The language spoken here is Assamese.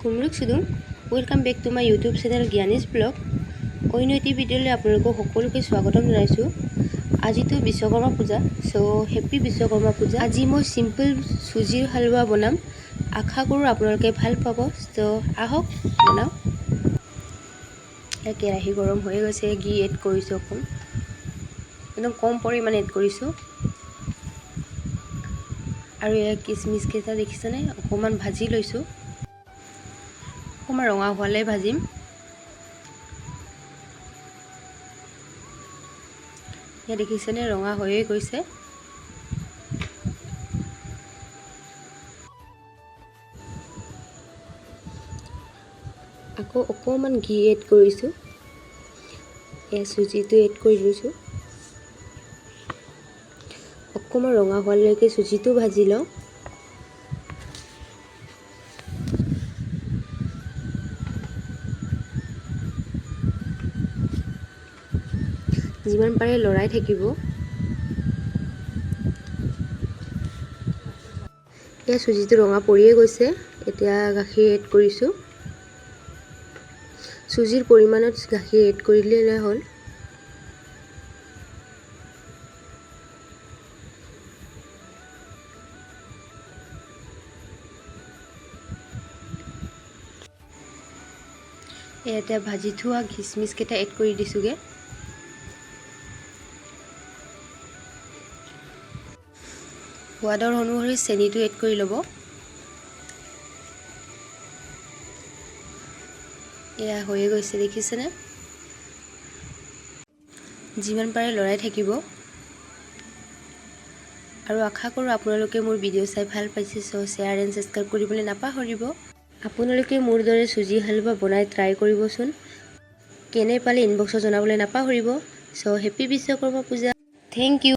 খুমলুক সুদুং welcome back to my YouTube channel Gyanis vlog. অন্য এটি ভিডিঅ'লৈ আপোনালোকক সকলোকে স্বাগতম জনাইছোঁ। আজিতো বিশ্বকৰ্মা পূজা, চ' হেপ্পী বিশ্বকৰ্মা পূজা। আজি মই চিম্পল চুজিৰ হালোৱা বনাম, আশা কৰোঁ আপোনালোকে ভাল পাব। চ' আহক বনাওঁ। কেৰাহী গৰম হৈ গৈছে, ঘি এড কৰিছোঁ, একদম কম পৰিমাণে এড কৰিছোঁ। আৰু এয়া কিচমিচ কেইটা দেখিছেনে, অকণমান ভাজি লৈছোঁ, অকণমান ৰঙা হোৱালৈ ভাজিম। এয়া দেখিছেনে, ৰঙা হৈয়ে গৈছে। আকৌ অকণমান ঘি এড কৰিছোঁ, এয়া চুজিটো এড কৰি লৈছোঁ। অকণমান ৰঙা হোৱালৈকে চুজিটো ভাজি লওঁ। যিমান পাৰে লৰাই থাকিব। এয়া চুজিটো ৰঙা পৰিয়ে গৈছে, এতিয়া গাখীৰ এড কৰিছোঁ। চুজিৰ পৰিমাণত গাখীৰ এড কৰি দিলে হ'ল। এতিয়া ভাজি থোৱা কিচমিচ কেইটা এড কৰি দিছোঁগৈ। সোৱাদৰ অনুসৰি চেনিটো এড কৰি ল'ব। এয়া হৈয়ে গৈছে, দেখিছেনে। যিমান পাৰে লৰাই থাকিব। আৰু আশা কৰোঁ আপোনালোকে মোৰ ভিডিঅ' চাই ভাল পাইছে। চ' শ্বেয়াৰ এণ্ড ছাবস্ক্ৰাইব কৰিবলৈ নাপাহৰিব। আপোনালোকে মোৰ দৰে চুজি হালোৱা বনাই ট্ৰাই কৰিবচোন। কেনে পালে ইনবক্সত জনাবলৈ নাপাহৰিব। চ' happy Vishwakarma Puja. Thank U.